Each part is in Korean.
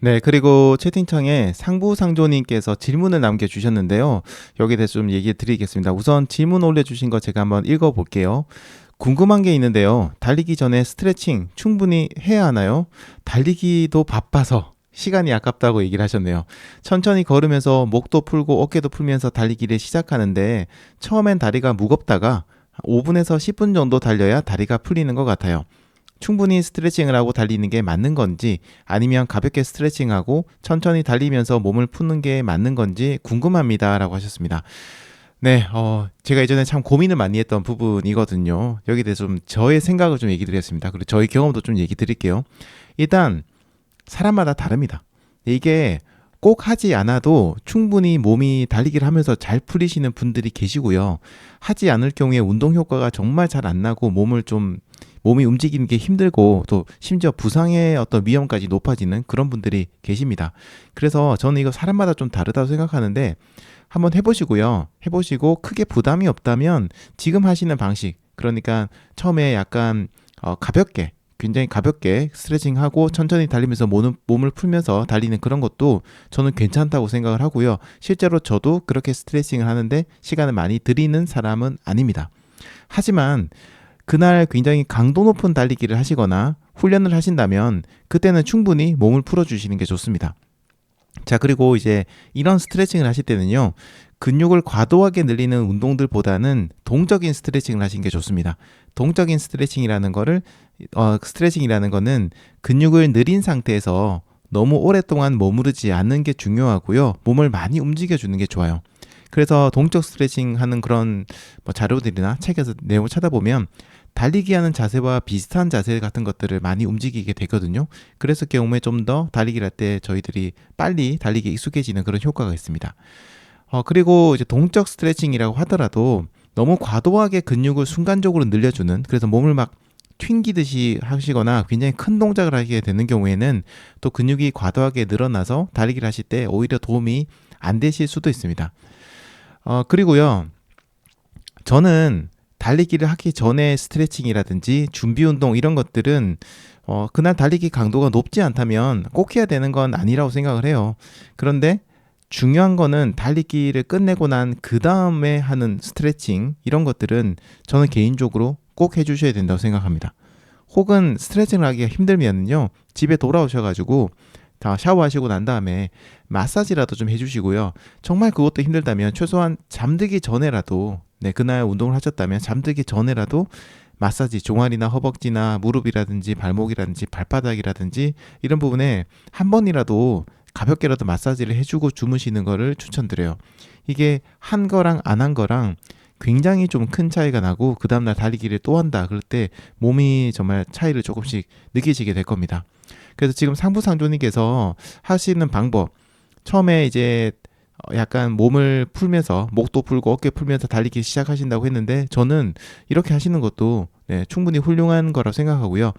네, 그리고 채팅창에 상부상조님께서 질문을 남겨주셨는데요. 여기에 대해서 좀 얘기 드리겠습니다. 우선 질문 올려주신 거 제가 한번 읽어볼게요. 궁금한 게 있는데요. 달리기 전에 스트레칭 충분히 해야 하나요? 달리기도 바빠서 시간이 아깝다고 얘기를 하셨네요. 천천히 걸으면서 목도 풀고 어깨도 풀면서 달리기를 시작하는데 처음엔 다리가 무겁다가 5분에서 10분 정도 달려야 다리가 풀리는 것 같아요. 충분히 스트레칭을 하고 달리는 게 맞는 건지 아니면 가볍게 스트레칭하고 천천히 달리면서 몸을 푸는 게 맞는 건지 궁금합니다. 라고 하셨습니다. 네, 제가 예전에 참 고민을 많이 했던 부분이거든요. 여기에 대해서 좀 저의 생각을 좀 얘기 드렸습니다. 그리고 저의 경험도 좀 얘기 드릴게요. 일단, 사람마다 다릅니다. 이게 꼭 하지 않아도 충분히 몸이 달리기를 하면서 잘 풀리시는 분들이 계시고요. 하지 않을 경우에 운동 효과가 정말 잘 안 나고 몸이 움직이는 게 힘들고 또 심지어 부상의 어떤 위험까지 높아지는 그런 분들이 계십니다. 그래서 저는 이거 사람마다 좀 다르다고 생각하는데 한번 해보시고요. 해보시고 크게 부담이 없다면 지금 하시는 방식, 그러니까 처음에 약간 가볍게 굉장히 가볍게 스트레칭하고 천천히 달리면서 몸을 풀면서 달리는 그런 것도 저는 괜찮다고 생각을 하고요. 실제로 저도 그렇게 스트레칭을 하는데 시간을 많이 들이는 사람은 아닙니다. 하지만 그날 굉장히 강도 높은 달리기를 하시거나 훈련을 하신다면 그때는 충분히 몸을 풀어주시는 게 좋습니다. 자, 그리고 이제 이런 스트레칭을 하실 때는요, 근육을 과도하게 늘리는 운동들보다는 동적인 스트레칭을 하시는 게 좋습니다. 동적인 스트레칭이라는 거는 근육을 늘린 상태에서 너무 오랫동안 머무르지 않는 게 중요하고요. 몸을 많이 움직여주는 게 좋아요. 그래서 동적 스트레칭 하는 그런 자료들이나 책에서 내용을 찾아보면 달리기 하는 자세와 비슷한 자세 같은 것들을 많이 움직이게 되거든요. 그래서 경우에 좀 더 달리기를 할 때 저희들이 빨리 달리기에 익숙해지는 그런 효과가 있습니다. 그리고 이제 동적 스트레칭이라고 하더라도 너무 과도하게 근육을 순간적으로 늘려주는, 그래서 몸을 막 튕기듯이 하시거나 굉장히 큰 동작을 하게 되는 경우에는 또 근육이 과도하게 늘어나서 달리기를 하실 때 오히려 도움이 안 되실 수도 있습니다. 그리고요, 저는 달리기를 하기 전에 스트레칭이라든지 준비 운동 이런 것들은 그날 달리기 강도가 높지 않다면 꼭 해야 되는 건 아니라고 생각을 해요. 그런데 중요한 거는 달리기를 끝내고 난 그 다음에 하는 스트레칭 이런 것들은 저는 개인적으로 꼭 해주셔야 된다고 생각합니다. 혹은 스트레칭을 하기가 힘들면요, 집에 돌아오셔가지고 다 샤워하시고 난 다음에 마사지라도 좀 해주시고요. 정말 그것도 힘들다면 최소한 잠들기 전에라도, 네, 그날 운동을 하셨다면 잠들기 전에라도 마사지, 종아리나 허벅지나 무릎이라든지 발목이라든지 발바닥이라든지 이런 부분에 한 번이라도 가볍게라도 마사지를 해주고 주무시는 거를 추천드려요. 이게 한 거랑 안 한 거랑 굉장히 좀 큰 차이가 나고 그 다음날 달리기를 또 한다 그럴 때 몸이 정말 차이를 조금씩 느끼시게 될 겁니다. 그래서 지금 상부상조님께서 하시는 방법, 처음에 이제 약간 몸을 풀면서 목도 풀고 어깨 풀면서 달리기 시작하신다고 했는데 저는 이렇게 하시는 것도, 네, 충분히 훌륭한 거라고 생각하고요.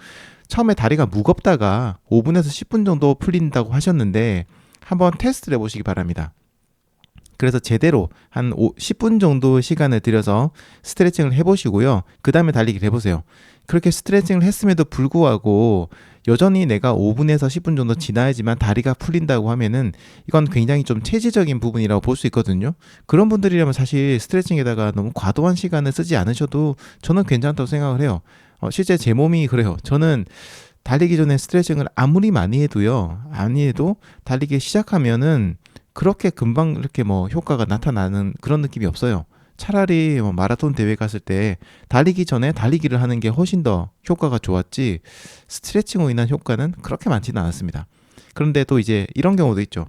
처음에 다리가 무겁다가 5분에서 10분 정도 풀린다고 하셨는데 한번 테스트를 해보시기 바랍니다. 그래서 제대로 한 10분 정도 시간을 들여서 스트레칭을 해보시고요. 그 다음에 달리기를 해보세요. 그렇게 스트레칭을 했음에도 불구하고 여전히 내가 5분에서 10분 정도 지나야지만 다리가 풀린다고 하면은 이건 굉장히 좀 체질적인 부분이라고 볼 수 있거든요. 그런 분들이라면 사실 스트레칭에다가 너무 과도한 시간을 쓰지 않으셔도 저는 괜찮다고 생각을 해요. 실제 제 몸이 그래요. 저는 달리기 전에 스트레칭을 아무리 많이 해도 달리기 시작하면은 그렇게 금방 이렇게 효과가 나타나는 그런 느낌이 없어요. 차라리 마라톤 대회 갔을 때 달리기 전에 달리기를 하는 게 훨씬 더 효과가 좋았지, 스트레칭으로 인한 효과는 그렇게 많지는 않았습니다. 그런데 또 이제 이런 경우도 있죠.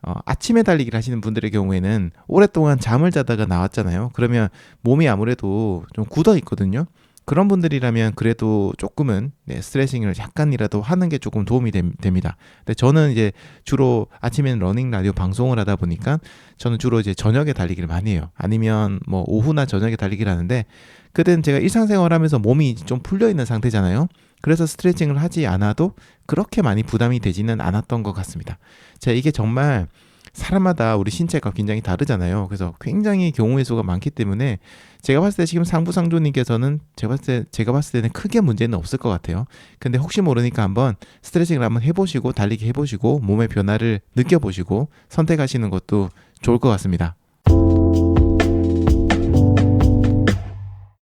아침에 달리기를 하시는 분들의 경우에는 오랫동안 잠을 자다가 나왔잖아요. 그러면 몸이 아무래도 좀 굳어 있거든요. 그런 분들이라면 그래도 조금은, 네, 스트레칭을 약간이라도 하는 게 조금 도움이 됩니다. 근데 저는 이제 주로 아침에는 러닝 라디오 방송을 하다 보니까 저는 주로 이제 저녁에 달리기를 많이 해요. 아니면 오후나 저녁에 달리기를 하는데 그때는 제가 일상생활 하면서 몸이 좀 풀려 있는 상태잖아요. 그래서 스트레칭을 하지 않아도 그렇게 많이 부담이 되지는 않았던 것 같습니다. 자, 이게 정말 사람마다 우리 신체가 굉장히 다르잖아요. 그래서 굉장히 경우의 수가 많기 때문에 제가 봤을 때 지금 상부상조님께서는 제가 봤을 때는 크게 문제는 없을 것 같아요. 근데 혹시 모르니까 한번 스트레칭을 한번 해보시고 달리기 해보시고 몸의 변화를 느껴보시고 선택하시는 것도 좋을 것 같습니다.